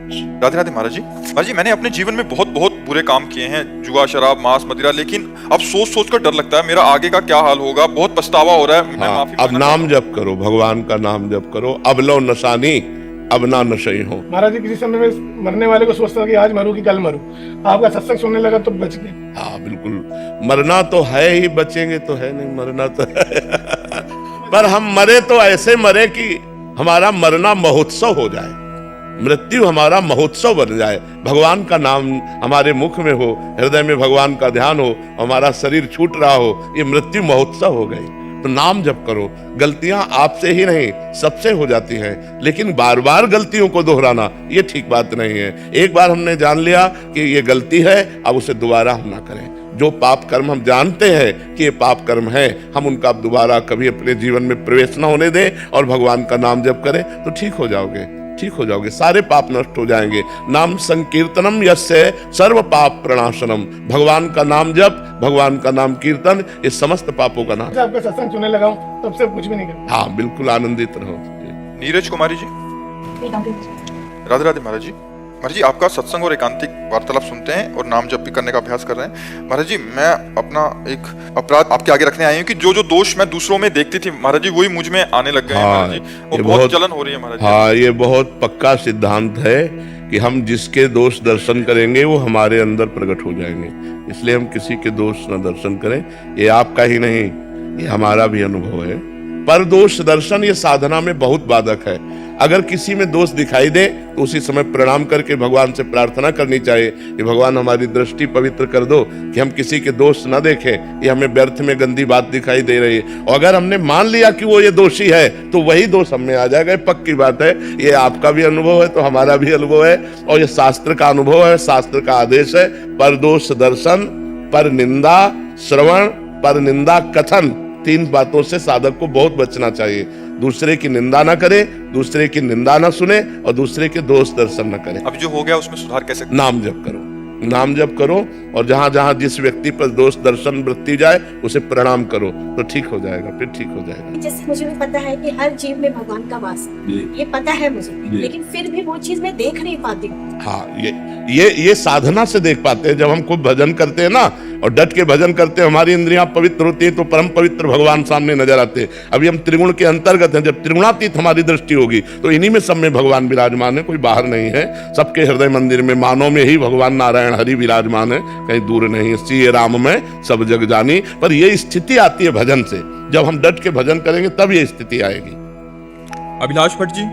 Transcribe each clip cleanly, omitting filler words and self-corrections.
राधे राधे महाराज जी। महाराज जी, मैंने अपने जीवन में बहुत बहुत बुरे काम किए हैं, जुआ, शराब, मांस, मदिरा, लेकिन अब सोच सोच कर डर लगता है मेरा आगे का क्या हाल होगा। बहुत पछतावा हो रहा है। मैं माफी अब नाम जप करो, भगवान का नाम जप करो। अब लो नशानी, अब ना नशई हो। महाराज जी, किसी समय में मरने वाले को सोचता था कि आज मरूं कि कल मरूं, आपका सत्संग सुनने लगा तो बच गए। हाँ बिल्कुल, मरना तो है ही, बचेंगे तो है नहीं, मरना तो है। पर हम मरे तो ऐसे मरे कि हमारा मरना महोत्सव हो जाए, मृत्यु हमारा महोत्सव बन जाए। भगवान का नाम हमारे मुख में हो, हृदय में भगवान का ध्यान हो, हमारा शरीर छूट रहा हो, ये मृत्यु महोत्सव हो गई। तो नाम जप करो। गलतियां आपसे ही नहीं सबसे हो जाती हैं, लेकिन बार बार गलतियों को दोहराना ये ठीक बात नहीं है। एक बार हमने जान लिया कि ये गलती है, अब उसे दोबारा हम ना करें। जो पाप कर्म हम जानते हैं कि ये पाप कर्म है, हम उनका दोबारा कभी अपने जीवन में प्रवेश न होने दें और भगवान का नाम जप करें तो ठीक हो जाओगे, ठीक हो जाओगे, सारे पाप नष्ट हो जाएंगे। नाम संकीर्तनम यस्य सर्व पाप प्रणाशनम। भगवान का नाम जप, भगवान का नाम कीर्तन, ये समस्त पापों का नाम। आपका सत्संग सुनने लगा हूं तब से कुछ भी नहीं करता। हाँ बिल्कुल, आनंदित रहो। नीरज कुमारी जी। राधे राधे महाराज जी। महाराज जी, आपका सत्संग और एकांतिक वार्तालाप सुनते हैं और नाम जप भी करने का अभ्यास कर रहे हैं। महाराज जी, मैं अपना एक अपराध आपके आगे रखने आई हूँ कि जो जो दोष मैं दूसरों में देखती थी महाराज जी, वही मुझ में आने लग गए हैं महाराज जी। वो बहुत जलन हो रही है महाराज जी। हाँ, ये बहुत पक्का सिद्धांत है कि हम जिसके दोष दर्शन करेंगे वो हमारे अंदर प्रकट हो जाएंगे। इसलिए हम किसी के दोष न दर्शन करें। ये आपका ही नहीं, ये हमारा भी अनुभव है। पर दोष दर्शन ये साधना में बहुत बाधक है। अगर किसी में दोष दिखाई दे तो उसी समय प्रणाम करके भगवान से प्रार्थना करनी चाहिए कि भगवान हमारी दृष्टि पवित्र कर दो, कि हम किसी के दोष न देखें, ये हमें व्यर्थ में गंदी बात दिखाई दे रही है। और अगर हमने मान लिया कि वो ये दोषी है तो वही दोष हम में आ जाएगा। पक्की बात है, ये आपका भी अनुभव है तो हमारा भी अनुभव है, और ये शास्त्र का अनुभव है, शास्त्र का आदेश है। पर दोष दर्शन, पर निंदा श्रवण, पर निंदा कथन, तीन बातों से साधक को बहुत बचना चाहिए। दूसरे की निंदा ना करे, दूसरे की निंदा ना सुने और दूसरे के दोष दर्शन न करे। अब जो हो गया उसमें सुधार कैसे? नाम जप करो, नाम जप करो, और जहां जहां जिस व्यक्ति पर दोष दर्शन वृत्ति जाए उसे प्रणाम करो तो ठीक हो जाएगा, फिर ठीक हो जाएगा। जैसे मुझे भी पता है कि हर जीव में भगवान का वास है, ये पता है मुझे, लेकिन फिर भी वो चीज मैं देख नहीं पाती। हाँ, ये साधना से देख पाते हैं। जब हम खूब भजन करते हैं ना और डट के भजन करते हैं, हमारी इंद्रियां पवित्र होती है तो परम पवित्र भगवान सामने नजर आते हैं। अभी हम त्रिगुण के अंतर्गत हैं, जब त्रिगुणातीत हमारी दृष्टि होगी तो इन्हीं में सब में भगवान विराजमान है, कोई बाहर नहीं है। सबके हृदय मंदिर में मानव में ही भगवान नारायण हरि विराजमान है, कहीं दूर नहीं। सीए राम में सब जग जानी। पर ये स्थिति आती है भजन से, जब हम डट के भजन करेंगे तब ये स्थिति आएगी। अभिलाष भट्ट जी।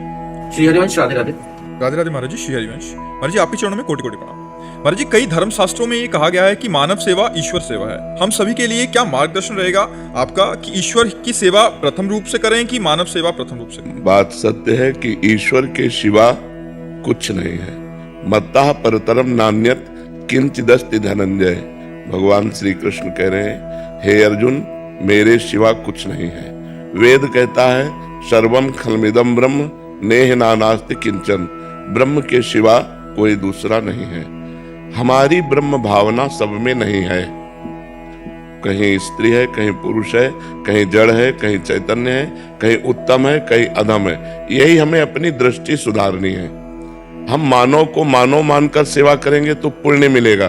श्री हरिवंश। राधे राधे। राधे राधे महाराज जी। श्री हरिवंश। महाराज जी, आपके चरणों में कोटि कोटि प्रणाम। महाराज जी, कई धर्म शास्त्रों में ये कहा गया है कि मानव सेवा ईश्वर सेवा है। हम सभी के लिए क्या मार्गदर्शन रहेगा आपका कि ईश्वर की सेवा प्रथम रूप से करें कि मानव सेवा प्रथम रूप से? बात सत्य है कि ईश्वर के सिवा कुछ नहीं है। मत्तः परतरम नान्यत किंचिदस्ति धनंजय। भगवान श्री कृष्ण कह रहे हैं, हे अर्जुन, मेरे सिवा कुछ नहीं है। वेद कहता है, सर्वम खलमिदम ब्रह्म नेह नानास्ति किंचन। ब्रह्म के सिवा कोई दूसरा नहीं है। हमारी ब्रह्म भावना सब में नहीं है। कहीं स्त्री है, कहीं पुरुष है, कहीं जड़ है, कहीं चैतन्य है, कहीं उत्तम है, कहीं अधम है। यही हमें अपनी दृष्टि सुधारनी है। हम मानव को मानव मानकर सेवा करेंगे तो पुण्य मिलेगा।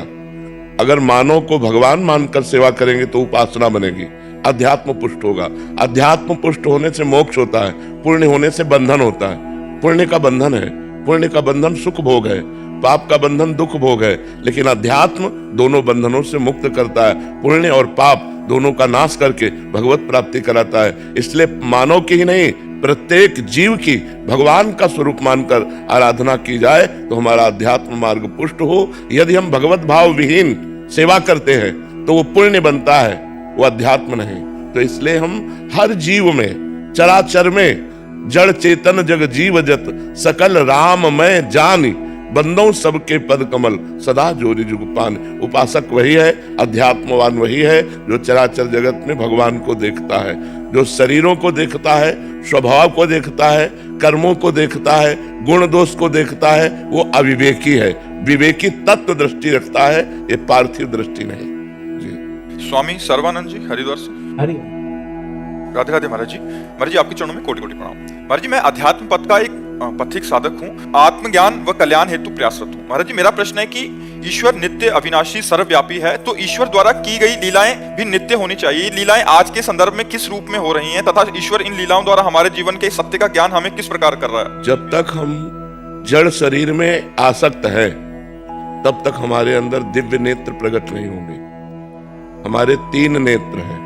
अगर मानव को भगवान मानकर सेवा करेंगे तो उपासना बनेगी, अध्यात्म पुष्ट होगा। अध्यात्म पुष्ट होने से मोक्ष होता है, पुण्य होने से बंधन होता है। पुण्य का बंधन है, पुण्य का बंधन सुख भोग है, पाप का बंधन दुख भोग है। लेकिन अध्यात्म दोनों बंधनों से मुक्त करता है। पुण्य और पाप दोनों का नाश करके भगवत प्राप्ति कराता है। इसलिए मानव की ही नहीं, प्रत्येक जीव की भगवान का स्वरूप मानकर आराधना की जाए तो हमारा अध्यात्म मार्ग पुष्ट हो। यदि हम भगवत भाव विहीन सेवा करते हैं तो वो पुण्य बनता है, वो अध्यात्म नहीं। तो इसलिए हम हर जीव में, चराचर में, जड़ चेतन जग जीव जत सकल राम मैं जानी। बंदों सबके पद कमल सदा जोरी जुग पान। उपासक वही है, अध्यात्मवान वही है जो चराचर जगत में भगवान को देखता है, जो शरीरों को देखता है, स्वभाव को देखता है, कर्मों को देखता है, गुण दोष को देखता है। वो अविवेकी है। विवेकी तत्व दृष्टि रखता है, ये पार्थिव दृष्टि नहीं। जी। स्वामी सर्वानंद जी, हरिद्वार से। हरि राधे राधे महाराज जी। महाराज जी, आपके चरणों में कोटि कोटि प्रणाम। महाराज जी, मैं अध्यात्म पथ का एक पथिक साधक हूँ, आत्मज्ञान व कल्याण हेतु प्रयासरत हूँ। महाराज जी, मेरा प्रश्न है कि ईश्वर नित्य अविनाशी सर्वव्यापी है, तो ईश्वर द्वारा की गई लीलाएं भी नित्य होनी चाहिए। लीलाएं आज के संदर्भ में किस रूप में हो रही हैं तथा ईश्वर इन लीलाओं द्वारा हमारे जीवन के सत्य का ज्ञान हमें किस प्रकार कर रहा है? जब तक हम जड़ शरीर में आसक्त है तब तक हमारे अंदर दिव्य नेत्र प्रकट नहीं होंगे। हमारे 3 नेत्र हैं।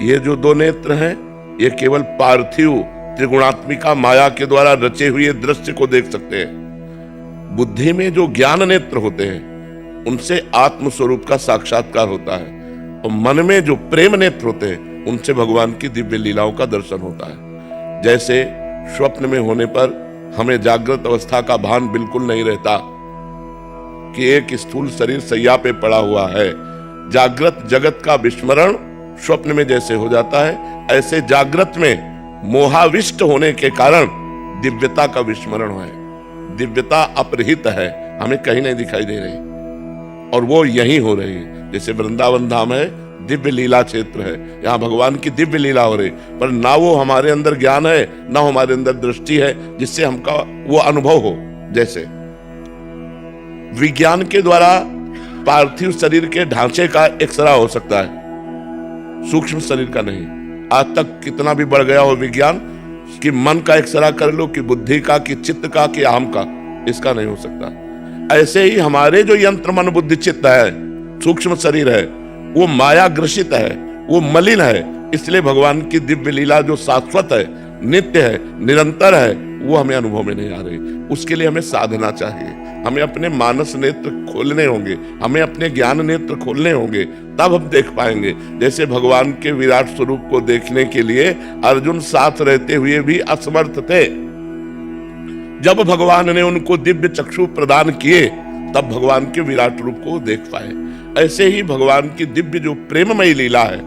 ये जो 2 नेत्र हैं ये केवल पार्थिव त्रिगुणात्मिका माया के द्वारा रचे हुए दृश्य को देख सकते हैं। बुद्धि में जो ज्ञान नेत्र होते हैं उनसे आत्म स्वरूप का साक्षात्कार होता है, और मन में जो प्रेम नेत्र होते हैं उनसे भगवान की दिव्य लीलाओं का दर्शन होता है। जैसे स्वप्न में होने पर हमें जागृत अवस्था का भान बिल्कुल नहीं रहता कि एक स्थूल शरीर सैया पे पड़ा हुआ है। जागृत जगत का विस्मरण स्वप्न में जैसे हो जाता है, ऐसे जागृत में मोहाविष्ट होने के कारण दिव्यता का विस्मरण है। दिव्यता अपरिहित है, हमें कहीं नहीं दिखाई दे रही, और वो यही हो रही है। जैसे वृंदावन धाम है, दिव्य लीला क्षेत्र है, यहाँ भगवान की दिव्य लीला हो रही, पर ना वो हमारे अंदर ज्ञान है ना हमारे अंदर दृष्टि है जिससे हमका वो अनुभव हो। जैसे विज्ञान के द्वारा पार्थिव शरीर के ढांचे का एक्सरा हो सकता है, सूक्ष्म शरीर का नहीं। आज तक कितना भी बढ़ गया हो विज्ञान कि मन का एक्सरा कर लो, कि बुद्धि का, कि चित्त का, कि अहम का, इसका नहीं हो सकता। ऐसे ही हमारे जो यंत्र मन बुद्धि चित्त है, सूक्ष्म शरीर है, वो माया ग्रसित है, वो मलिन है। इसलिए भगवान की दिव्य लीला जो शाश्वत है, नित्य है, निरंतर है, वो हमें अनुभव में नहीं आ रही। उसके लिए हमें साधना चाहिए, हमें अपने मानस नेत्र खोलने होंगे, हमें अपने ज्ञान नेत्र खोलने होंगे, तब हम देख पाएंगे। जैसे भगवान के विराट स्वरूप को देखने के लिए अर्जुन साथ रहते हुए भी असमर्थ थे। जब भगवान ने उनको दिव्य चक्षु प्रदान किए तब भगवान के विराट रूप को देख पाए। ऐसे ही भगवान की दिव्य जो प्रेममयी लीला है,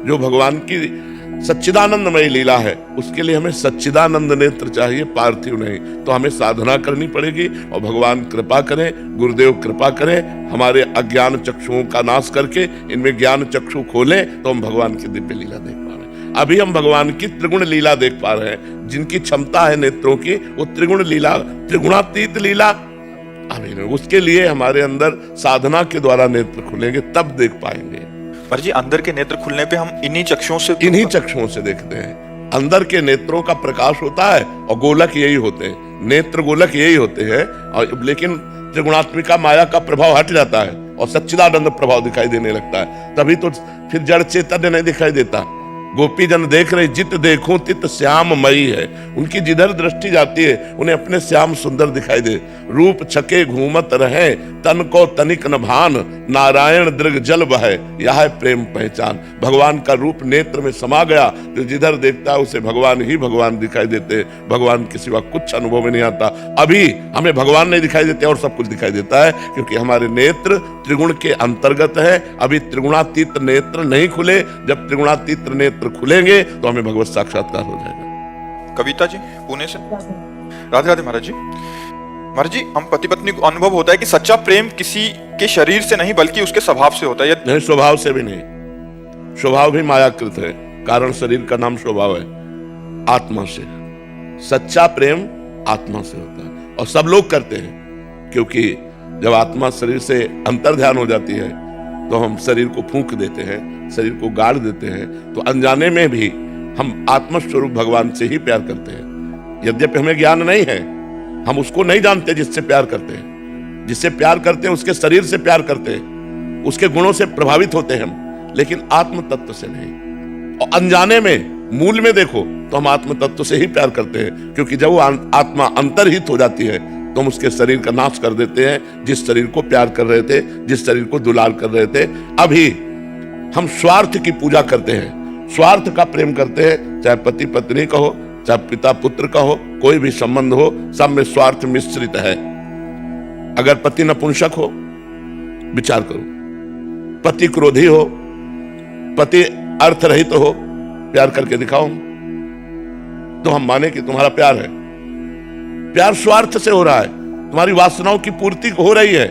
जो भगवान की सच्चिदानंदमयी लीला है, उसके लिए हमें सच्चिदानंद नेत्र चाहिए, पार्थिव नहीं। तो हमें साधना करनी पड़ेगी, और भगवान कृपा करें, गुरुदेव कृपा करें, हमारे अज्ञान चक्षुओं का नाश करके इनमें ज्ञान चक्षु खोलें, तो हम भगवान की दिव्य लीला देख पा रहे हैं। अभी हम भगवान की त्रिगुण लीला देख पा रहे हैं। जिनकी क्षमता है नेत्रों की, वो त्रिगुण लीला, त्रिगुणातीत लीला अभी नहीं। उसके लिए हमारे अंदर साधना के द्वारा नेत्र खुलेंगे, तब देख पाएंगे। महाराज जी, अंदर के नेत्र खुलने पे हम इन्हीं चक्षुओं से देखते हैं। अंदर के नेत्रों का प्रकाश होता है, और गोलक यही होते हैं, नेत्र गोलक यही होते हैं। और लेकिन त्रिगुणात्मिका माया का प्रभाव हट जाता है और सच्चिदानंद प्रभाव दिखाई देने लगता है, तभी तो फिर जड़ चैतन्य नहीं दिखाई देता। गोपी जन देख रहे, जित देखूं तित श्याममयी है। उनकी जिधर दृष्टि जाती है उन्हें अपने श्याम सुंदर दिखाई दे। रूप छके घूमत रहे, तन को तनिक न भान, नारायण दृग जल बहे, यह है प्रेम पहचान। भगवान का रूप नेत्र में समा गया, तो जिधर देखता है उसे भगवान ही भगवान दिखाई देते। भगवान के सिवा कुछ अनुभव में नहीं आता। अभी हमें भगवान नहीं दिखाई देते और सब कुछ दिखाई देता है, क्योंकि हमारे नेत्र त्रिगुण के अंतर्गत है। अभी त्रिगुणातीत नेत्र नहीं खुले। जब त्रिगुणातीत नेत्र खुलेंगे तो हमें भगवत साक्षात्कार हो जाएगा। कविता जी पुणे से। राधे राधे महाराज जी। महाराज जी, हम पति पत्नी को अनुभव होता है कि सच्चा प्रेम किसी के शरीर से नहीं बल्कि उसके स्वभाव से होता है। नहीं, स्वभाव से भी नहीं। स्वभाव भी मायाकृत है, कारण शरीर का नाम स्वभाव है। आत्मा से सच्चा प्रेम आत्मा से होता है, और सब लोग करते हैं। क्योंकि जब आत्मा शरीर से अंतर ध्यान हो जाती है तो हम शरीर को फूंक देते हैं, शरीर को गाड़ देते हैं। तो अनजाने में भी हम आत्मस्वरूप भगवान से ही प्यार करते हैं। यद्यपि हमें ज्ञान नहीं है, हम उसको नहीं जानते जिससे प्यार करते हैं। जिससे प्यार करते हैं उसके शरीर से प्यार करते हैं, उसके गुणों से प्रभावित होते हैं हम, लेकिन आत्म तत्व से नहीं। और अनजाने में, मूल में देखो तो हम आत्म तत्व से ही प्यार करते हैं। क्योंकि जब वो आत्मा अंतर्हित हो जाती है तो हम उसके शरीर का नाश कर देते हैं, जिस शरीर को प्यार कर रहे थे, जिस शरीर को दुलार कर रहे थे। अभी हम स्वार्थ की पूजा करते हैं, स्वार्थ का प्रेम करते हैं। चाहे पति पत्नी का हो, चाहे पिता पुत्र का हो, कोई भी संबंध हो, सब में स्वार्थ मिश्रित है। अगर पति नपुंसक हो, विचार करो, पति क्रोधी हो, पति अर्थ रहित हो, प्यार करके दिखाओ तो हम माने कि तुम्हारा प्यार है। प्यार स्वार्थ से हो रहा है, तुम्हारी वासनाओं की पूर्ति हो रही है,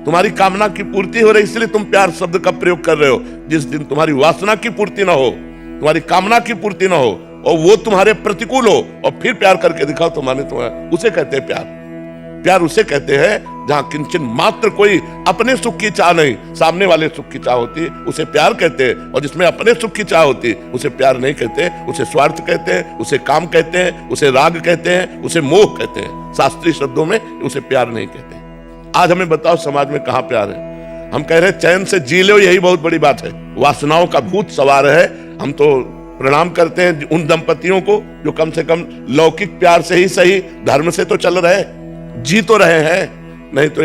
तुम्हारी कामना की पूर्ति हो रही है, इसलिए तुम प्यार शब्द का प्रयोग कर रहे हो। जिस दिन तुम्हारी वासना की पूर्ति ना हो, तुम्हारी कामना की पूर्ति ना हो, और वो तुम्हारे प्रतिकूल हो और फिर प्यार करके दिखाओ तो माने तुम्हारा, उसे कहते हैं प्यार। प्यार उसे कहते हैं जहां किंचन मात्र कोई अपने सुख की चाह नहीं, सामने वाले सुख की चाह होती है, उसे प्यार कहते हैं। और जिसमें अपने सुख की चाह होती है उसे प्यार नहीं कहते, उसे स्वार्थ कहते हैं, उसे काम कहते हैं, उसे राग कहते हैं, उसे मोह कहते हैं। शास्त्रीय शब्दों में उसे प्यार नहीं कहते। आज हमें बताओ समाज में कहां प्यार है? हम कह रहे हैं चैन से जी लो, यही बहुत बड़ी बात है। वासनाओं का भूत सवार है। हम तो प्रणाम करते हैं उन दंपतियों को जो कम से कम लौकिक प्यार से ही सही धर्म से तो चल रहे, जी तो रहे हैं। नहीं तो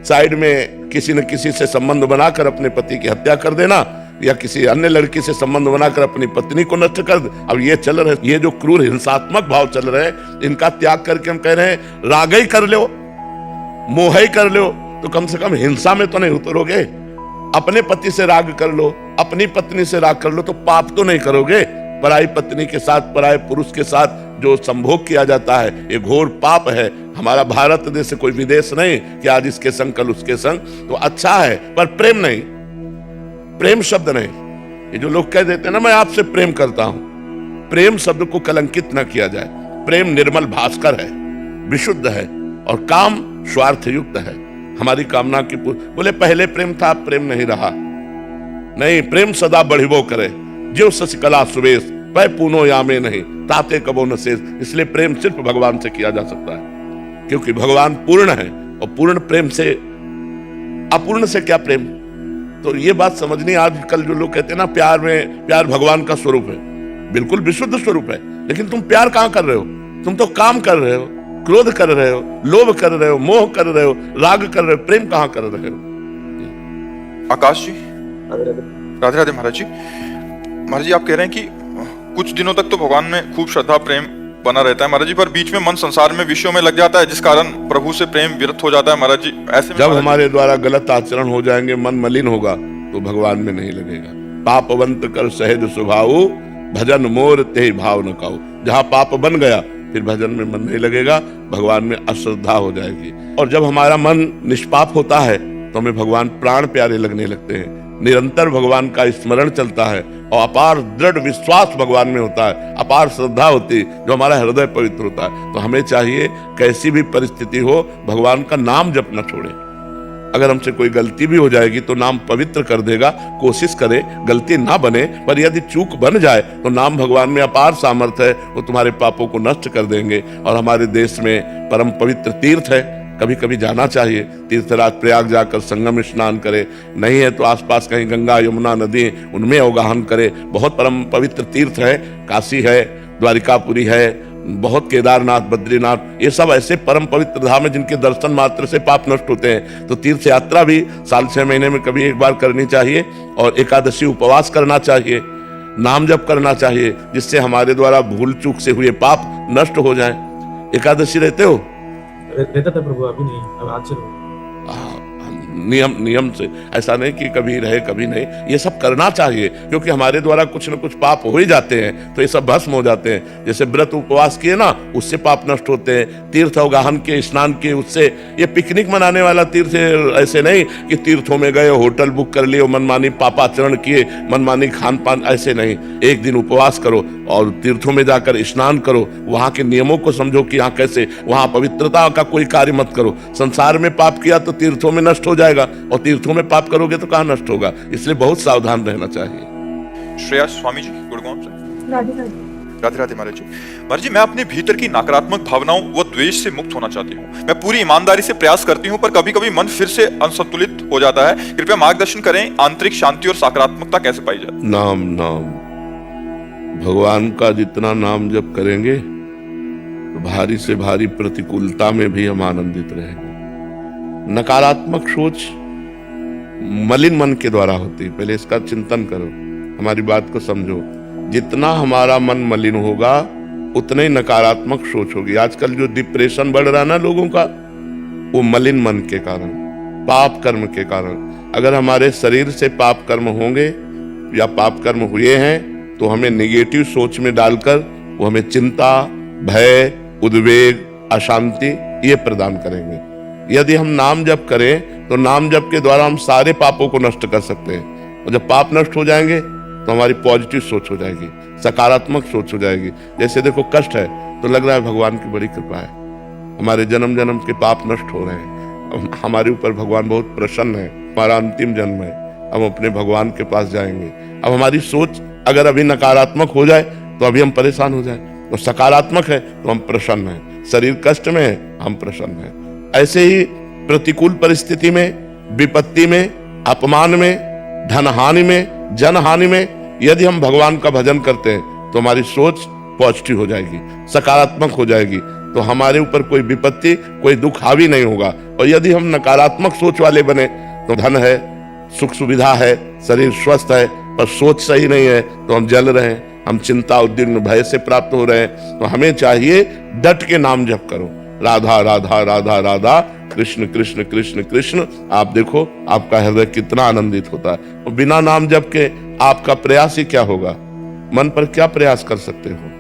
साइड में किसी न किसी से संबंध बनाकर अपने पति की हत्या कर देना या किसी अन्य लड़की से संबंध बनाकर अपनी पत्नी को नष्ट कर दे। अब ये चल रहे, ये जो क्रूर हिंसात्मक भाव चल रहे हैं, इनका त्याग करके हम कह रहे हैं राग ही कर लो, मोह ही कर लो, तो कम से कम हिंसा में तो नहीं उतरोगे। अपने पति से राग कर लो, अपनी पत्नी से राग कर लो, तो पाप तो नहीं करोगे। पराई पत्नी के साथ, पराये पुरुष के साथ जो संभोग किया जाता है, ये घोर पाप है। हमारा भारत देश कोई विदेश नहीं कि आज इसके संग कल उसके संग। तो अच्छा है, पर प्रेम नहीं, प्रेम शब्द नहीं। ये जो लोग कह देते हैं ना मैं आपसे प्रेम करता हूं, प्रेम शब्द को कलंकित न किया जाए। प्रेम निर्मल भास्कर है, विशुद्ध है, और काम स्वार्थ युक्त है। हमारी कामना की बोले पहले प्रेम था, प्रेम नहीं रहा। नहीं, प्रेम सदा बढ़िबो करे, जो शशिकला सुवेश वह पूनो यामे नहीं, ताते कबो न शेष। इसलिए प्रेम सिर्फ भगवान से किया जा सकता है, क्योंकि भगवान पूर्ण है, और पूर्ण प्रेम से अपूर्ण से क्या प्रेम। तो ये बात समझनी। आजकल जो लोग कहते हैं ना प्यार में, प्यार भगवान का स्वरूप है, बिल्कुल विशुद्ध स्वरूप है, लेकिन तुम प्यार कहां कर रहे हो? तुम तो काम कर रहे हो, क्रोध कर रहे हो, लोभ कर रहे हो, मोह कर रहे हो, राग कर रहे हो, प्रेम कहां कर रहे हो? आकाश जी, राधे राधे महाराज जी। महाराज जी, आप कह रहे हैं कि कुछ दिनों तक तो भगवान में खूब श्रद्धा प्रेम बना रहता है महाराज जी, पर बीच में मन संसार में विषयों में लग जाता है, जिस कारण प्रभु से प्रेम विरत हो जाता है महाराज जी। ऐसे जब हमारे द्वारा गलत आचरण हो जाएंगे, मन मलिन होगा, तो भगवान में नहीं लगेगा। पापवंत कर सहज स्वभाव, भजन मोर ते भाव न काऊ। जहां पाप बन गया फिर भजन में मन नहीं लगेगा, भगवान में अश्रद्धा हो जाएगी। और जब हमारा मन निष्पाप होता है तो हमें भगवान प्राण प्यारे लगने लगते हैं। निरंतर भगवान का स्मरण चलता है और अपार दृढ़ विश्वास भगवान में होता है, अपार श्रद्धा होती है, जो हमारा हृदय पवित्र होता है। तो हमें चाहिए कैसी भी परिस्थिति हो, भगवान का नाम जप न छोड़े। अगर हमसे कोई गलती भी हो जाएगी तो नाम पवित्र कर देगा। कोशिश करे गलती ना बने, पर यदि चूक बन जाए तो नाम भगवान में अपार सामर्थ्य है, वो तुम्हारे पापों को नष्ट कर देंगे। और हमारे देश में परम पवित्र तीर्थ है, कभी कभी जाना चाहिए। तीर्थराज प्रयाग जाकर संगम स्नान करे, नहीं है तो आसपास कहीं गंगा यमुना नदी उनमें अवगाहन करे। बहुत परम पवित्र तीर्थ है, काशी है, द्वारिकापुरी है, बहुत केदारनाथ, बद्रीनाथ, ये सब ऐसे परम पवित्र धाम है जिनके दर्शन मात्र से पाप नष्ट होते हैं। तो तीर्थ यात्रा भी साल 6 महीने में कभी एक बार करनी चाहिए, और एकादशी उपवास करना चाहिए, नाम जप करना चाहिए, जिससे हमारे द्वारा भूल चूक से हुए पाप नष्ट हो जाएं। एकादशी रहते हो? रहता था प्रभु, अभी नहीं, अब आज से नियम से, ऐसा नहीं कि कभी रहे कभी नहीं। ये सब करना चाहिए, क्योंकि हमारे द्वारा कुछ न कुछ पाप हो ही जाते हैं, तो ये सब भस्म हो जाते हैं। जैसे व्रत उपवास किए ना, उससे पाप नष्ट होते हैं। तीर्थ अवगाहन के, स्नान किए, उससे। ये पिकनिक मनाने वाला तीर्थ ऐसे नहीं कि तीर्थों में गए, होटल बुक कर लिए, मनमानी पापाचरण किए, मनमानी खान पान, ऐसे नहीं। एक दिन उपवास करो और तीर्थों में जाकर स्नान करो, वहां के नियमों को समझो कि यहाँ कैसे, वहां पवित्रता का कोई कार्य मत करो। संसार में पाप किया तो तीर्थों में नष्ट हो जाएगा, और तीर्थों में पाप करोगे तो कहां नष्ट होगा। इसलिए बहुत सावधान रहना चाहिए। श्रेया स्वामी जी, गुड़गांव से। राधे राधे। राधे राधे महाराज जी। महाराज जी, मैं अपने भीतर की नकारात्मक भावनाओं व द्वेष से मुक्त होना चाहती हूँ। मैं पूरी ईमानदारी से प्रयास करती हूँ, पर कभी कभी मन फिर से असंतुलित हो जाता है। कृपया मार्गदर्शन करें, आंतरिक शांति और सकारात्मकता कैसे पाई जाए? नाम नाम, भगवान का जितना नाम जप करेंगे तो भारी से भारी प्रतिकूलता में भी हम आनंदित रहेंगे। नकारात्मक सोच मलिन मन के द्वारा होती है, पहले इसका चिंतन करो, हमारी बात को समझो। जितना हमारा मन मलिन होगा उतना ही नकारात्मक सोच होगी। आजकल जो डिप्रेशन बढ़ रहा है ना लोगों का, वो मलिन मन के कारण, पाप कर्म के कारण। अगर हमारे शरीर से पाप कर्म होंगे या पाप कर्म हुए हैं तो हमें निगेटिव सोच में डालकर वो हमें चिंता, भय, उद्वेग, अशांति ये प्रदान करेंगे। यदि हम नाम जप करें तो नाम जप के द्वारा हम सारे पापों को नष्ट कर सकते हैं, और जब पाप नष्ट हो जाएंगे तो हमारी पॉजिटिव सोच हो जाएगी, सकारात्मक सोच हो जाएगी। जैसे देखो कष्ट है तो लग रहा है भगवान की बड़ी कृपा है, हमारे जन्म जन्म के पाप नष्ट हो रहे हैं, हमारे ऊपर भगवान बहुत प्रसन्न है, हमारा अंतिम जन्म है, हम अपने भगवान के पास जाएंगे। अब हमारी सोच अगर अभी नकारात्मक हो जाए तो अभी हम परेशान हो जाए, और सकारात्मक है तो हम प्रसन्न हैं। शरीर कष्ट में है, हम प्रसन्न हैं। ऐसे ही प्रतिकूल परिस्थिति में, विपत्ति में, अपमान में, धन हानि में, जन हानि में यदि हम भगवान का भजन करते हैं तो हमारी सोच पॉजिटिव हो जाएगी, सकारात्मक हो जाएगी, तो हमारे ऊपर कोई विपत्ति, कोई दुख हावी नहीं होगा। और यदि हम नकारात्मक सोच वाले बने तो धन है, सुख सुविधा है, शरीर स्वस्थ है, पर सोच सही नहीं है तो हम जल रहे हैं, हम चिंता उद्विग्न भय से प्राप्त हो रहे हैं। तो हमें चाहिए डट के नाम जप करो, राधा राधा राधा राधा, कृष्ण कृष्ण कृष्ण कृष्ण। आप देखो आपका हृदय कितना आनंदित होता है। और बिना नाम जप के आपका प्रयास ही क्या होगा, मन पर क्या प्रयास कर सकते हो?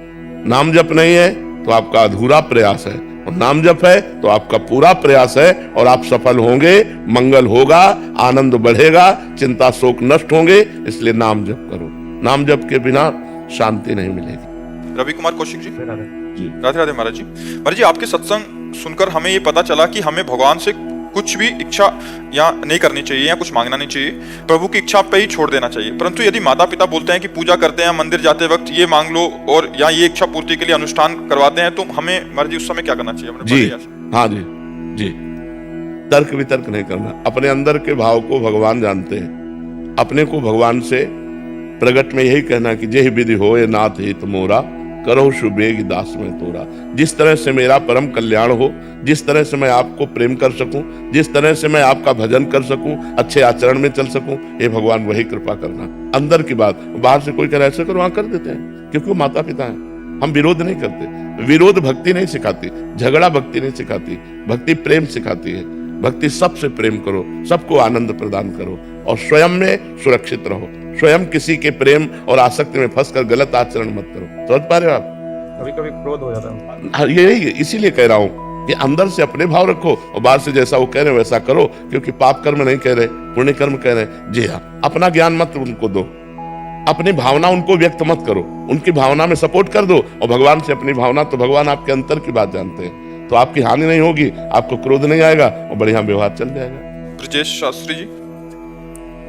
नाम जप नहीं है तो आपका अधूरा प्रयास है, और नाम जप है तो आपका पूरा प्रयास है, और आप सफल होंगे, मंगल होगा, आनंद बढ़ेगा, चिंता शोक नष्ट होंगे। इसलिए नाम जप करो, नाम जप के बिना शांति नहीं मिलेगी। रवि कुमार कौशिक जी, जी राधे राधे महाराज जी। महाराज जी, आपके सत्संग सुनकर हमें ये पता चला कि हमें भगवान से कुछ भी इच्छा या नहीं करनी चाहिए या कुछ मांगना नहीं चाहिए, प्रभु की इच्छा पे ही छोड़ देना चाहिए। परंतु यदि माता पिता बोलते हैं कि पूजा करते हैं, मंदिर जाते वक्त ये मांग लो और या ये इच्छा पूर्ति के लिए अनुष्ठान करवाते हैं, तो हमें महाराज जी उस समय क्या करना चाहिए? जी हाँ जी जी, तर्क वितर्क नहीं करना। अपने अंदर के भाव को भगवान जानते हैं, अपने को भगवान से प्रगट में यही कहना कि जे विधि हो ये नाथ हित मोरा, करो शुभेग दास में तोरा। जिस तरह से मेरा परम कल्याण हो, जिस तरह से मैं आपको प्रेम कर सकूं, जिस तरह से मैं आपका भजन कर सकूं, अच्छे आचरण में चल सकूं, ये भगवान वही कृपा करना। अंदर की बात, बाहर से कोई कहे ऐसे करो, वहां कर देते हैं, क्योंकि वो माता पिता हैं। हम विरोध नहीं करते, विरोध भक्ति नहीं सिखाती, झगड़ा भक्ति नहीं सिखाती, भक्ति प्रेम सिखाती है। भक्ति सबसे प्रेम करो, सबको आनंद प्रदान करो, और स्वयं में सुरक्षित रहो। स्वयं किसी के प्रेम और आसक्ति में फंसकर गलत आचरण मत करो। समझ पा रहे हो आप? कभी कभी क्रोध हो जाता है। हाँ, यही इसीलिए कह रहा हूँ कि अंदर से अपने भाव रखो और बाहर से जैसा वो कह रहे हैं वैसा करो, क्योंकि पाप कर्म नहीं कह रहे, पुण्य कर्म कह रहे हैं। जी हाँ, अपना ज्ञान मत उनको दो, अपनी भावना उनको व्यक्त मत करो, उनकी भावना में सपोर्ट कर दो, और भगवान से अपनी भावना, तो भगवान आपके अंतर की बात जानते हैं, तो आपकी हानि नहीं होगी, आपको क्रोध नहीं आएगा और बढ़िया व्यवहार चल जाएगा। ब्रजेश शास्त्री जी,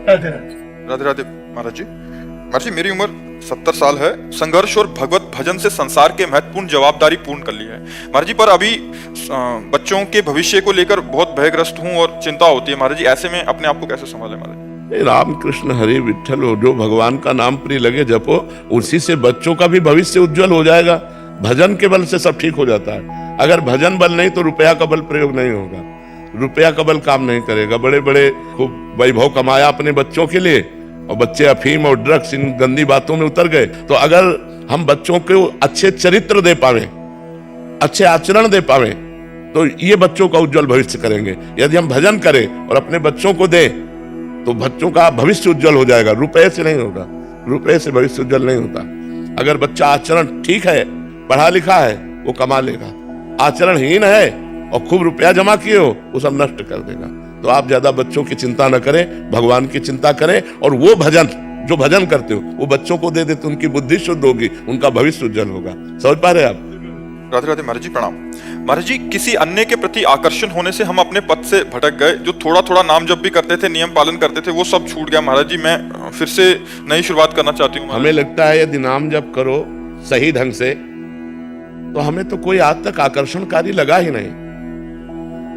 राधे राधे। राधे राधे महाराज जी। महाराज जी, मेरी उम्र 70 साल है, संघर्ष और भगवत भजन से संसार के महत्वपूर्ण जवाबदारी पूर्ण कर ली है महाराज जी, पर अभी बच्चों के भविष्य को लेकर बहुत भयग्रस्त हूँ और चिंता होती है महाराज जी। ऐसे में अपने आप को कैसे संभाले महाराज जी? राम कृष्ण हरि विठ्ठल हो, जो भगवान का नाम प्रिय लगे जपो, उसी से बच्चों का भी भविष्य उज्जवल हो जाएगा। भजन के बल से सब ठीक हो जाता है। अगर भजन बल नहीं तो रुपया का बल प्रयोग नहीं होगा, रुपया का बल काम नहीं करेगा। बड़े बड़े खूब वैभव कमाया अपने बच्चों के लिए, और बच्चे अफीम और ड्रग्स इन गंदी बातों में उतर गए। तो अगर हम बच्चों को अच्छे चरित्र दे पावे, अच्छे आचरण दे पावे, तो ये बच्चों का उज्जवल भविष्य करेंगे। यदि हम भजन करें और अपने बच्चों को दें तो बच्चों का भविष्य उज्जवल हो जाएगा, रुपये से नहीं होगा। रुपये से भविष्य उज्जवल नहीं होता। अगर बच्चा आचरण ठीक है, पढ़ा लिखा है, वो कमा लेगा। आचरणहीन है और खूब रुपया जमा किए हो, वो सब नष्ट कर देगा। तो आप ज्यादा बच्चों की चिंता न करें, भगवान की चिंता करें, और वो भजन जो भजन करते हो वो बच्चों को दे दे तो उनकी बुद्धि शुद्ध होगी, उनका भविष्य उज्जवल होगा। समझ पा रहे आप? राधे राधे महाराज जी, प्रणाम महाराज जी। किसी अन्य के प्रति आकर्षण होने से हम अपने पथ से भटक गए। जो थोड़ा थोड़ा नाम जप भी करते थे, नियम पालन करते थे, वो सब छूट गया महाराज जी। मैं फिर से नई शुरुआत करना चाहती हूँ। हमें लगता है यदि नाम जप करो सही ढंग से तो हमें तो कोई आज तक आकर्षणकारी लगा ही नहीं।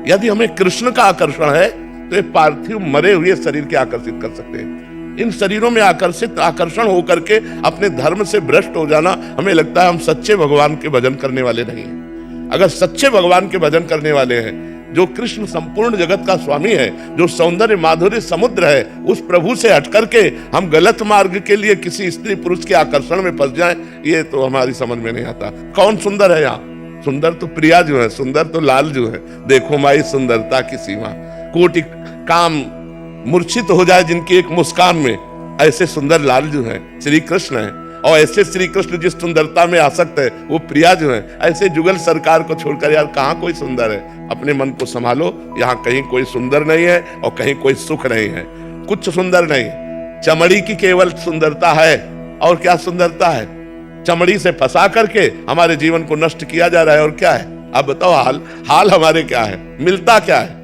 यदि हमें कृष्ण का आकर्षण है तो ये पार्थिव मरे हुए शरीर के आकर्षित कर सकते हैं। इन शरीरों में आकर्षण होकर के अपने धर्म से भ्रष्ट हो जाना, हमें लगता है हम सच्चे भगवान के भजन करने वाले नहीं हैं। अगर सच्चे भगवान के भजन करने वाले हैं, जो कृष्ण संपूर्ण जगत का स्वामी है, जो सौंदर्य माधुर्य समुद्र है, उस प्रभु से हट करके हम गलत मार्ग के लिए किसी स्त्री पुरुष के आकर्षण में फंस जाएं, ये तो हमारी समझ में नहीं आता। कौन सुंदर है यहाँ? सुंदर तो प्रिया जो है, सुंदर तो लाल जो है। देखो माई सुंदरता की सीमा, कोटि काम मूर्छित हो जाए जिनकी एक मुस्कान में, ऐसे सुंदर लाल जो है श्री कृष्ण है। और ऐसे श्री कृष्ण जिस सुंदरता में आसक्त है वो प्रिया जो है। ऐसे जुगल सरकार को छोड़कर यार कहाँ कोई सुंदर है? अपने मन को संभालो, यहाँ कहीं कोई सुंदर नहीं है और कहीं कोई सुख नहीं है। कुछ सुंदर नहीं, चमड़ी की केवल सुंदरता है, और क्या सुंदरता है? चमड़ी से फंसा करके हमारे जीवन को नष्ट किया जा रहा है। और क्या है? अब बताओ, हाल हमारे क्या है? मिलता क्या है?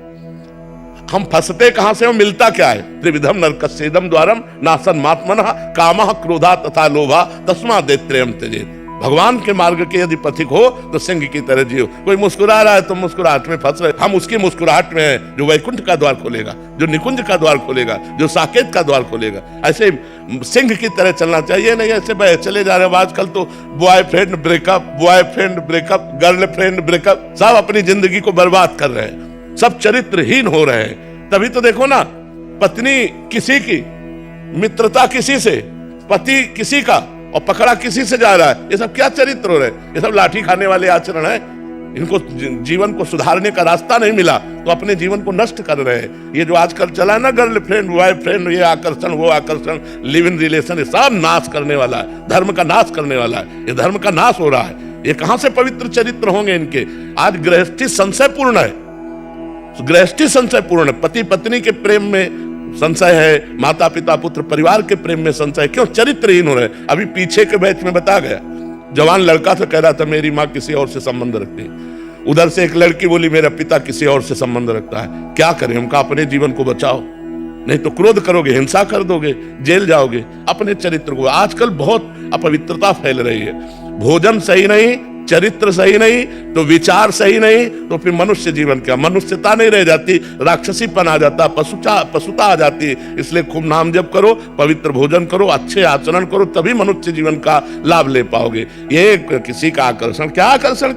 हम फंसते कहां से, मिलता क्या है? त्रिविधम नरकस्येदम द्वारम नासन मात्मनः कामः क्रोधा तथा लोभा तस्मा दैत्रेयम त्यजेत। भगवान के मार्ग के यदि पथिक हो तो सिंह की तरह जियो। कोई मुस्कुरा रहा है तो मुस्कुराहट में फंस रहे, हम उसकी मुस्कुराहट में हैं जो वैकुंठ का द्वार खोलेगा, जो निकुंज का द्वार खोलेगा, जो साकेत का द्वार खोलेगा। ऐसे सिंह की तरह चलना चाहिए, नहीं ऐसे चले जा रहे हैं। आजकल तो बॉयफ्रेंड ब्रेकअप, गर्लफ्रेंड ब्रेकअप, सब अपनी जिंदगी को बर्बाद कर रहे हैं, सब चरित्रहीन हो रहे हैं। तभी तो देखो ना, पत्नी किसी की, मित्रता किसी से, पति किसी का, और पकड़ा किसी से जा रहा है। ये सब क्या चरित्र हो रहे हैं? ये सब लाठी खाने वाले आचरण है। इनको जीवन को सुधारने का रास्ता नहीं मिला तो अपने जीवन को नष्ट कर रहे हैं। ये जो आजकल चला है ना, गर्लफ्रेंड बॉयफ्रेंड, ये आकर्षण वो आकर्षण, लिव इन रिलेशन, ये सब नाश करने वाला है, धर्म का नाश करने वाला है। ये धर्म का नाश हो रहा है। ये कहां से पवित्र चरित्र होंगे इनके? आज गृहस्थी संशयपूर्ण है, गृहस्थी संशयपूर्ण है। पति पत्नी के प्रेम में संशय है, माता पिता पुत्र परिवार के प्रेम में संशय। क्यों? चरित्रहीन हो रहे। अभी पीछे के बैच में बता गया, जवान लड़का तो कह रहा था मेरी माँ किसी और से संबंध रखती है, उधर से एक लड़की बोली मेरा पिता किसी और से संबंध रखता है। क्या करें? हम कहा अपने जीवन को बचाओ, नहीं तो क्रोध करोगे, हिंसा कर दोगे, जेल जाओगे। अपने चरित्र को, आजकल बहुत अपवित्रता फैल रही है। भोजन सही नहीं, चरित्र सही नहीं, तो विचार सही नहीं, तो फिर मनुष्य जीवन क्या? मनुष्यता नहीं रह जाती, राक्षसीपन आ जाता, पशुता आ जाती है। इसलिए खूब नाम जप करो, पवित्र भोजन करो, अच्छे आचरण करो, तभी मनुष्य जीवन का लाभ ले पाओगे। ये किसी का आकर्षण, क्या आकर्षण?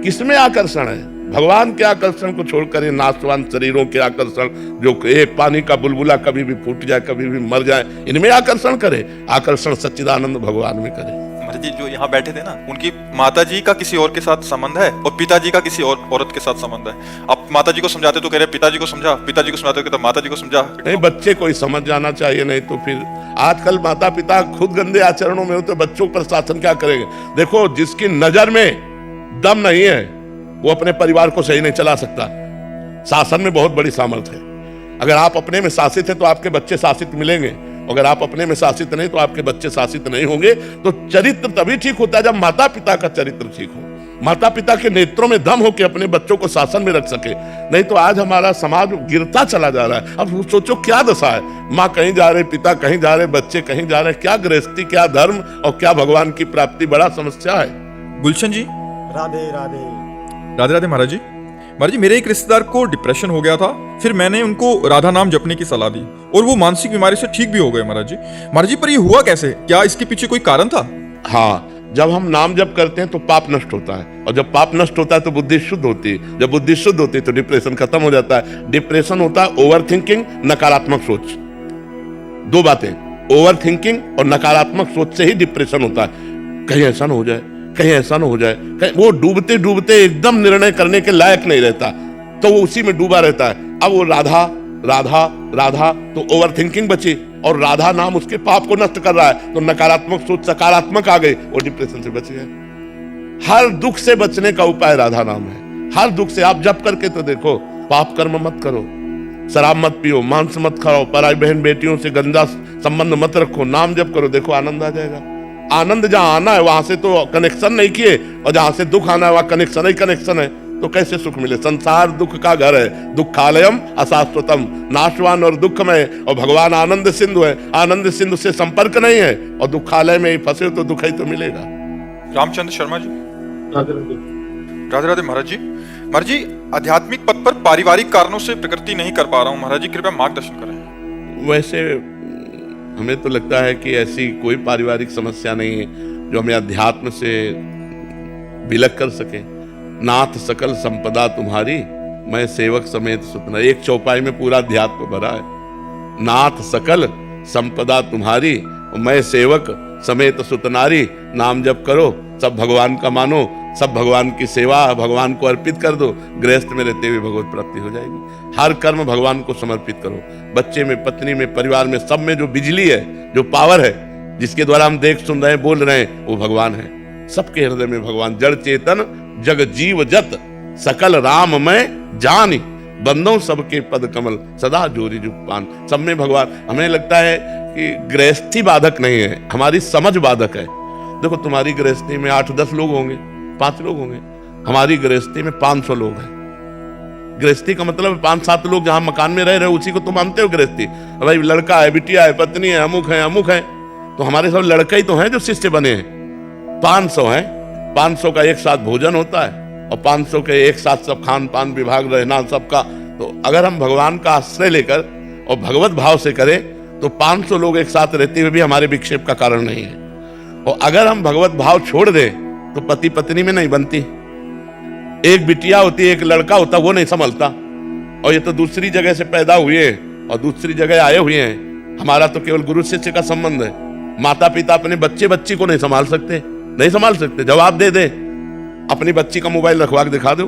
किसमें आकर्षण है? भगवान के आकर्षण को छोड़कर नाशवान शरीरों के आकर्षण, जो एक पानी का बुलबुला कभी भी फूट जाए, कभी भी मर जाए, इनमें आकर्षण करे। आकर्षण सच्चिदानंद भगवान में करे। महाराज जी जो यहाँ बैठे थे ना, उनकी माताजी का किसी और के साथ संबंध है और पिताजी का किसी और औरत के साथ संबंध है। आप माताजी को समझाते तो कह रहे पिताजी को समझा, पिताजी को समझाते तो माताजी को समझा। नहीं, बच्चे को ही समझ जाना चाहिए, नहीं तो फिर आजकल माता पिता खुद गंदे आचरणों में हो तो बच्चों पर शासन क्या करेंगे? देखो, जिसकी नजर में दम नहीं है वो अपने परिवार को सही नहीं चला सकता। शासन में बहुत बड़ी सामर्थ्य है। अगर आप अपने में शासित है तो आपके बच्चे शासित मिलेंगे, अगर आप अपने में शासित नहीं तो आपके बच्चे शासित नहीं होंगे। तो चरित्र तभी ठीक होता है जब माता पिता का चरित्र ठीक हो, माता पिता के नेत्रों में दम हो कि अपने बच्चों को शासन में रख सके। नहीं तो आज हमारा समाज गिरता चला जा रहा है। अब सोचो क्या दशा है, माँ कहीं जा रहे, पिता कहीं जा रहे, बच्चे कहीं जा रहे। क्या गृहस्थी, क्या धर्म और क्या भगवान की प्राप्ति, बड़ा समस्या है। गुलशन जी, राधे राधे। राधे राधे महाराज जी। महाराज जी, मेरे एक रिश्तेदार को डिप्रेशन हो गया था, फिर मैंने उनको राधा नाम जपने की सलाह दी और वो मानसिक बीमारी से ठीक भी हो गए। महाराज जी, पर ये हुआ कैसे? क्या इसके पीछे कोई कारण था? हाँ, जब हम नाम जप करते हैं तो पाप नष्ट होता है, और जब पाप नष्ट होता है तो बुद्धि शुद्ध होती है। जब बुद्धि शुद्ध होती है तो डिप्रेशन खत्म हो जाता है। डिप्रेशन होता है ओवर थिंकिंग, नकारात्मक सोच, दो बातें, ओवर थिंकिंग और नकारात्मक सोच से ही डिप्रेशन होता है। कहीं ऐसा ना हो जाए, कहीं ऐसा ना हो जाए, कहीं वो डूबते डूबते एकदम निर्णय करने के लायक नहीं रहता, तो वो उसी में डूबा रहता है। अब वो राधा राधा राधा तो ओवर थिंकिंग बची, और राधा नाम उसके पाप को नष्ट कर रहा है, तो नकारात्मक सोच सकारात्मक आ गई, वो डिप्रेशन से बच गए। हर दुख से बचने का उपाय राधा नाम है। हर दुख से आप जप करके तो देखो, पाप कर्म मत करो, शराब मत पियो, मांस मत खाओ, पराई बहन बेटियों से गंदा संबंध मत रखो, नाम जप करो, देखो आनंद आ जाएगा। आनंद जहां आना है वहां से तो कनेक्शन नहीं किए, और जहां से दुख आना है वहां कनेक्शन ही कनेक्शन है, तो कैसे सुख मिले? संसार दुख का घर है, दुखालयम अशाश्वतम, नाशवान और दुखमय, और भगवान आनंद सिंधु है। आनंद सिंधु से संपर्क नहीं है और दुखालय में ही फंसे तो दुख ही तो मिलेगा। रामचंद्र शर्मा जी, राधे राधे महाराज जी। महाराज जी, आध्यात्मिक पथ पर पारिवारिक कारणों से प्रकृति नहीं कर पा रहा हूँ, महाराज जी कृपया मार्गदर्शन करें। वैसे हमें तो लगता है कि ऐसी कोई पारिवारिक समस्या नहीं है जो हमें अध्यात्म से विलग कर सके। नाथ सकल संपदा तुम्हारी, मैं सेवक समेत सुतना। एक चौपाई में पूरा अध्यात्म भरा है। नाथ सकल संपदा तुम्हारी, मैं सेवक समेत सुतनारी। नाम जप करो, सब भगवान का मानो, सब भगवान की सेवा भगवान को अर्पित कर दो, गृहस्थ में रहते हुए भगवत प्राप्ति हो जाएगी। हर कर्म भगवान को समर्पित करो। बच्चे में, पत्नी में, परिवार में, सब में जो बिजली है, जो पावर है, जिसके द्वारा हम देख सुन रहे हैं, बोल रहे हैं, वो भगवान है। सबके हृदय में भगवान। जड़ चेतन जग जीव जत सकल राम में जानी, बंदों सबके पद कमल सदा जोरी जुपान। सब में भगवान। हमें लगता है कि गृहस्थी बाधक नहीं है, हमारी समझ बाधक है। देखो तुम्हारी गृहस्थी में 8-10 लोग होंगे, 5 लोग होंगे, हमारी गृहस्थी में 500 लोग हैं। गृहस्थी का मतलब 5-7 लोग जहां मकान में रह रहे हो उसी को तुम मानते हो गृहस्थी। भाई लड़का है, बिटिया है, पत्नी है, अमुक है, तो हमारे सब लड़के ही तो हैं जो शिष्य बने हैं। 500 हैं, 500 का एक साथ भोजन होता है और 500 के एक साथ सब खान पान विभाग रहना सबका। तो अगर हम भगवान का आश्रय लेकर और भगवत भाव से करें तो 500 लोग एक साथ रहते हुए भी हमारे विक्षेप का कारण नहीं है। और अगर हम भगवत भाव छोड़ दें तो पति पत्नी में नहीं बनती। एक बिटिया होती है, एक लड़का होता, वो नहीं संभलता। और ये तो दूसरी जगह से पैदा हुए और दूसरी जगह आए हुए हैं। हमारा तो केवल गुरु शिष्य का संबंध है। माता पिता अपने बच्ची को नहीं संभाल सकते, नहीं संभाल सकते। जवाब दे दे, अपनी बच्ची का मोबाइल रखवा के दिखा दो,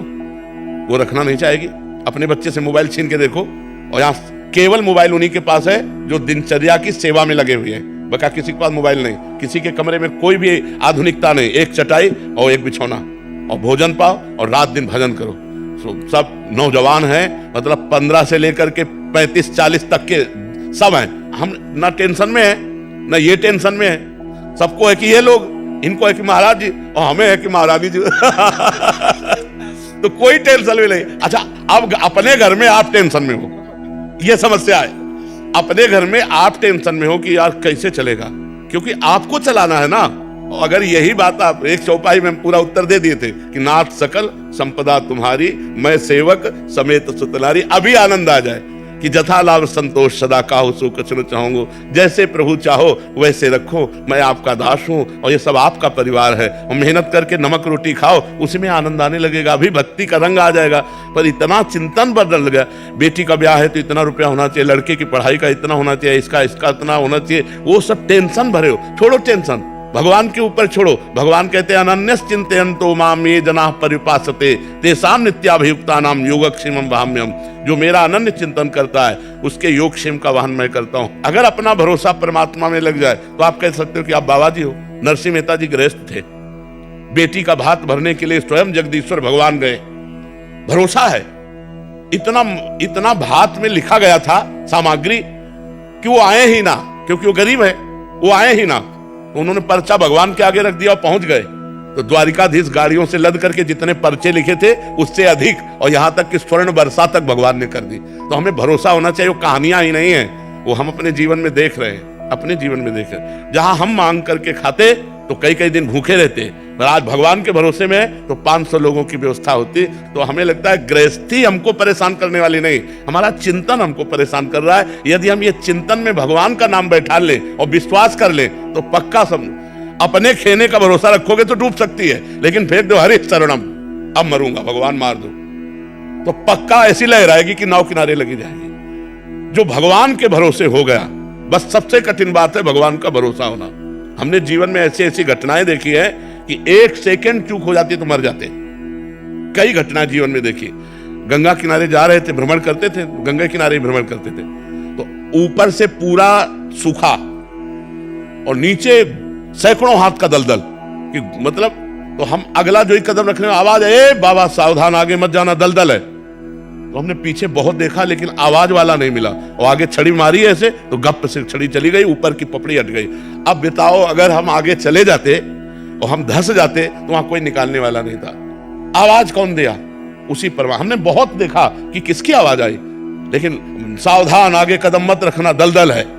वो रखना नहीं चाहेगी। अपने बच्चे से मोबाइल छीन के देखो, और यहाँ केवल मोबाइल उन्हीं के पास है जो दिनचर्या की सेवा में लगे हुए हैं। बका किसी के पास मोबाइल नहीं, किसी के कमरे में कोई भी आधुनिकता नहीं, एक चटाई और एक बिछौना, और भोजन पाओ और रात दिन भजन करो। सब नौजवान हैं, मतलब 15 से लेकर के 35-40 तक के सब हैं। हम ना टेंशन में है, ना ये टेंशन में है। सबको है कि ये लोग, इनको है कि महाराज जी, और हमें है कि महारानी जी। तो कोई टेंशन में नहीं। अच्छा, अब अपने घर में आप टेंशन में हो, ये समस्या है। अपने घर में आप टेंशन में हो कि यार कैसे चलेगा, क्योंकि आपको चलाना है ना। और अगर यही बात आप एक चौपाई में पूरा उत्तर दे दिए थे कि नाथ सकल संपदा तुम्हारी, मैं सेवक समेत सुतनारी, अभी आनंद आ जाए कि जथा लाभ संतोष सदा काहू सो कछुन चाहूंगो, जैसे प्रभु चाहो वैसे रखो, मैं आपका दास हूं और ये सब आपका परिवार है। और मेहनत करके नमक रोटी खाओ, उसी में आनंद आने लगेगा, अभी भक्ति का रंग आ जाएगा। पर इतना चिंतन बदल गया। बेटी का ब्याह है तो इतना रुपया होना चाहिए, लड़के की पढ़ाई का इतना होना चाहिए, इसका इतना होना चाहिए, वो सब टेंशन भरे हो। छोड़ो टेंशन, भगवान के ऊपर छोड़ो। भगवान कहते हैं अनन्यस चिंतयन्तो माम ये जनाः पर्युपासते तेषां नित्याभियुक्तानां योगक्षेमं वहाम्यहम्। जो मेरा अनन्य चिंतन करता है उसके योगक्षेम का वहन मैं करता हूं। अगर अपना भरोसा परमात्मा में लग जाए तो आप कह सकते हो कि आप बाबा जी हो। नरसिंह मेहता जी गृहस्थ थे, बेटी का भात भरने के लिए स्वयं जगदीश्वर भगवान गए। भरोसा है, इतना भात में लिखा गया था सामग्री कि वो आए ही ना, क्योंकि वो गरीब है, वो आए ही ना। उन्होंने पर्चा भगवान के आगे रख दिया और पहुंच गए। तो द्वारिकाधीश गाड़ियों से लद करके जितने पर्चे लिखे थे उससे अधिक, और यहां तक कि स्वर्ण वर्षा तक भगवान ने कर दी। तो हमें भरोसा होना चाहिए, वो कहानियां ही नहीं है, वो हम अपने जीवन में देख रहे हैं, अपने जीवन में देख रहे हैं। जहां हम मांग करके खाते तो कई दिन भूखे रहते, पर आज भगवान के भरोसे में तो 500 लोगों की व्यवस्था होती। तो हमें लगता है गृहस्थी हमको परेशान करने वाली नहीं, हमारा चिंतन हमको परेशान कर रहा है। यदि हम ये चिंतन में भगवान का नाम बैठा लें और विश्वास कर लें तो पक्का समझ, अपने खेने का भरोसा रखोगे तो डूब सकती है, लेकिन फेंक दो हरि शरणम, अब मरूंगा भगवान मार दो, तो पक्का ऐसी लहराएगी कि नाव किनारे लगी जाएगी। जो भगवान के भरोसे हो गया, बस सबसे कठिन बात है भगवान का भरोसा होना। हमने जीवन में ऐसी घटनाएं देखी है कि 1 सेकंड चूक हो जाती है तो मर जाते। कई घटनाएं जीवन में देखी। गंगा किनारे जा रहे थे, भ्रमण करते थे, गंगा किनारे भ्रमण करते थे, तो ऊपर से पूरा सूखा और नीचे सैकड़ों हाथ का दलदल, कि मतलब तो हम अगला जो ही कदम रखने में आवाज है, ए बाबा सावधान आगे मत जाना दलदल है। तो हमने पीछे बहुत देखा लेकिन आवाज वाला नहीं मिला, और आगे छड़ी मारी ऐसे तो गप से छड़ी चली गई, ऊपर की पपड़ी हट गई। अब बताओ अगर हम आगे चले जाते और हम धंस जाते तो वहां कोई निकालने वाला नहीं था। आवाज कौन दिया? उसी परवाह। हमने बहुत देखा कि किसकी आवाज आई, लेकिन सावधान आगे कदम मत रखना दलदल है।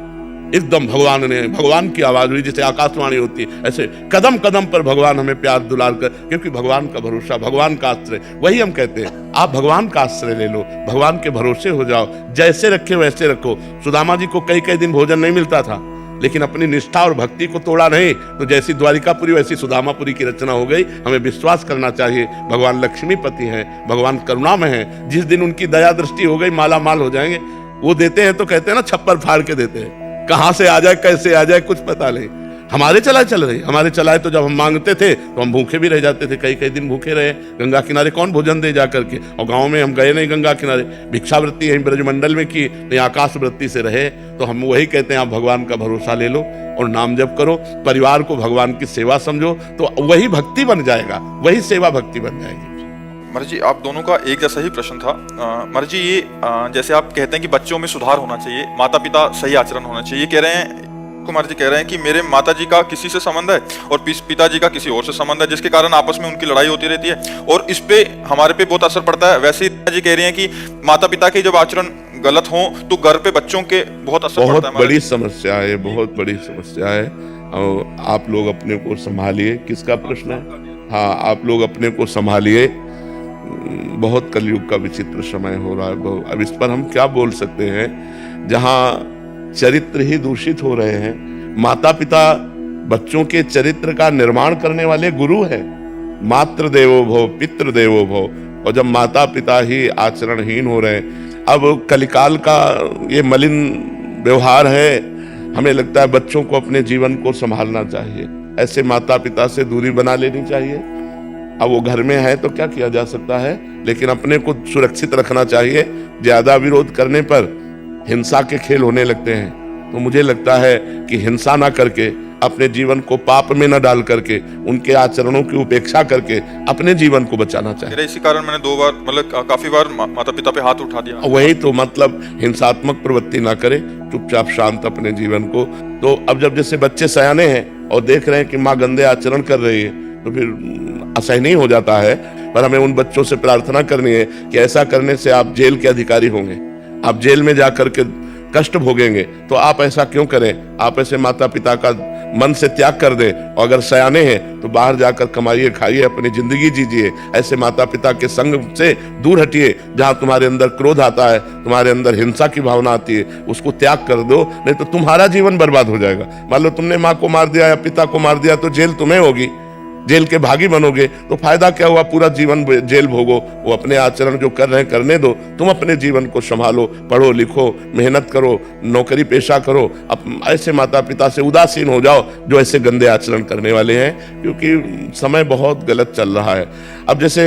एकदम भगवान की आवाज हुई, जैसे आकाशवाणी होती है, ऐसे कदम कदम पर भगवान हमें प्यार दुलार कर, क्योंकि भगवान का भरोसा, भगवान का आश्रय, वही हम कहते हैं आप भगवान का आश्रय ले लो, भगवान के भरोसे हो जाओ, जैसे रखे वैसे रखो। सुदामा जी को कई दिन भोजन नहीं मिलता था, लेकिन अपनी निष्ठा और भक्ति को तोड़ा नहीं, तो जैसी द्वारिकापुरी वैसी सुदामापुरी की रचना हो गई। हमें विश्वास करना चाहिए भगवान लक्ष्मीपति हैं, भगवान करुणामय हैं। जिस दिन उनकी दया दृष्टि हो गई माला माल हो जाएंगे। वो देते हैं तो कहते हैं ना छप्पर फाड़ के देते हैं, कहां से आ जाए कैसे आ जाए कुछ पता नहीं। हमारे चलाए चल रही, हमारे चलाए तो जब हम मांगते थे तो हम भूखे भी रह जाते थे, कई दिन भूखे रहे। गंगा किनारे कौन भोजन दे जा करके, और गांव में हम गए नहीं गंगा किनारे, भिक्षावृत्ति यहीं ब्रजमंडल में की, नहीं आकाश वृत्ति से रहे। तो हम वही कहते हैं आप भगवान का भरोसा ले लो और नाम जप करो, परिवार को भगवान की सेवा समझो, तो वही भक्ति बन जाएगा, वही सेवा भक्ति बन जाएगी। महाराज जी, आप दोनों का एक जैसा ही प्रश्न था। महाराज जी, ये जैसे आप कहते हैं कि बच्चों में सुधार होना चाहिए, माता पिता सही आचरण होना चाहिए, कह रहे हैं कुमार जी कह रहे हैं कि मेरे माताजी का किसी से संबंध है और पिताजी का किसी और से संबंध है, जिसके कारण आपस में उनकी लड़ाई होती रहती है और इस पे हमारे पे बहुत असर पड़ता है। वैसे ही जी कह रही हैं कि माता पिता के जब आचरण गलत हो तो घर पे बच्चों के बहुत असर पड़ता है। बहुत बड़ी समस्या है, बहुत बड़ी समस्या है। और आप लोग अपने को संभालिए। किसका प्रश्न है? हाँ, आप लोग अपने को संभालिए। बहुत कलयुग का विचित्र समय हो रहा है। अब इस पर हम क्या बोल सकते हैं? जहाँ चरित्र ही दूषित हो रहे हैं। माता पिता बच्चों के चरित्र का निर्माण करने वाले गुरु हैं। मातृ देवो भव, पितृ देवो भव। और जब माता पिता ही आचरणहीन हो रहे हैं, अब कलिकाल का ये मलिन व्यवहार है। हमें लगता है बच्चों को अपने जीवन को संभालना चाहिए, ऐसे माता पिता से दूरी बना लेनी चाहिए। अब वो घर में है तो क्या किया जा सकता है, लेकिन अपने को सुरक्षित रखना चाहिए। ज्यादा विरोध करने पर हिंसा के खेल होने लगते हैं। तो मुझे लगता है कि हिंसा ना करके, अपने जीवन को पाप में न डाल करके, उनके आचरणों की उपेक्षा करके अपने जीवन को बचाना चाहिए। इसी कारण मैंने 2 बार मतलब काफी बार माता पिता पे हाथ उठा दिया। वही तो मतलब, हिंसात्मक प्रवृत्ति ना करे, चुपचाप शांत अपने जीवन को। तो अब जब जैसे बच्चे सयाने हैं और देख रहे हैं कि माँ गंदे आचरण कर रही है तो फिर असहनीय हो जाता है। पर हमें उन बच्चों से प्रार्थना करनी है कि ऐसा करने से आप जेल के अधिकारी होंगे, आप जेल में जाकर के कष्ट भोगेंगे। तो आप ऐसा क्यों करें? आप ऐसे माता पिता का मन से त्याग कर दें। और अगर सयाने हैं तो बाहर जाकर कमाइए, खाइए, अपनी जिंदगी जीजिए। ऐसे माता पिता के संग से दूर हटिए। जहां तुम्हारे अंदर क्रोध आता है, तुम्हारे अंदर हिंसा की भावना आती है, उसको त्याग कर दो, नहीं तो तुम्हारा जीवन बर्बाद हो जाएगा। मान लो तुमने माँ को मार दिया या पिता को मार दिया तो जेल तुम्हें होगी, जेल के भागी बनोगे। तो फायदा क्या हुआ? पूरा जीवन जेल भोगो। वो अपने आचरण जो कर रहे हैं करने दो, तुम अपने जीवन को संभालो, पढ़ो लिखो, मेहनत करो, नौकरी पेशा करो। अब ऐसे माता पिता से उदासीन हो जाओ जो ऐसे गंदे आचरण करने वाले हैं, क्योंकि समय बहुत गलत चल रहा है। अब जैसे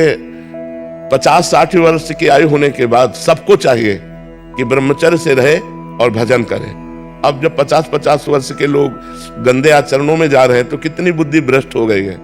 50-60 वर्ष की आयु होने के बाद सबको चाहिए कि ब्रह्मचर्य से रहे और भजन करे। अब जब 50-50 वर्ष के लोग गंदे आचरणों में जा रहे हैं तो कितनी बुद्धि भ्रष्ट हो गई है।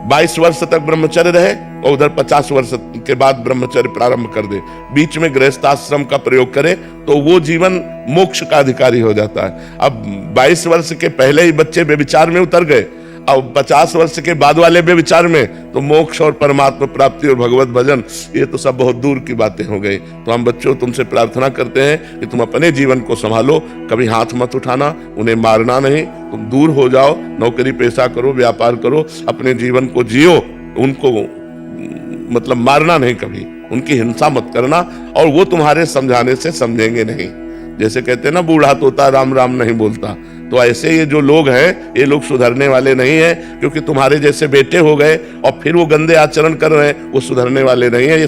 22 वर्ष तक ब्रह्मचर्य रहे और उधर 50 वर्ष के बाद ब्रह्मचर्य प्रारंभ कर दे, बीच में गृहस्थाश्रम का प्रयोग करे तो वो जीवन मोक्ष का अधिकारी हो जाता है। अब 22 वर्ष के पहले ही बच्चे व्यभिचार में उतर गए, अब 50 वर्ष के बाद वाले व्यभिचार में, तो मोक्ष और परमात्मा प्राप्ति और भगवत भजन, ये तो सब बहुत दूर की बातें हो गई। तो हम बच्चों तुमसे प्रार्थना करते हैं कि तुम अपने जीवन को संभालो, कभी हाथ मत उठाना, उन्हें मारना नहीं, तुम दूर हो जाओ, नौकरी पेशा करो, व्यापार करो, अपने जीवन को जियो। उनको मतलब मारना नहीं, कभी उनकी हिंसा मत करना, और वो तुम्हारे समझाने से समझेंगे नहीं। जैसे कहते हैं ना, बूढ़ा तोता राम राम नहीं बोलता। तो ऐसे ये जो लोग हैं, ये लोग सुधरने वाले नहीं हैं, क्योंकि तुम्हारे जैसे बेटे हो गए और फिर वो गंदे आचरण कर रहे हैं, वो सुधरने वाले नहीं है।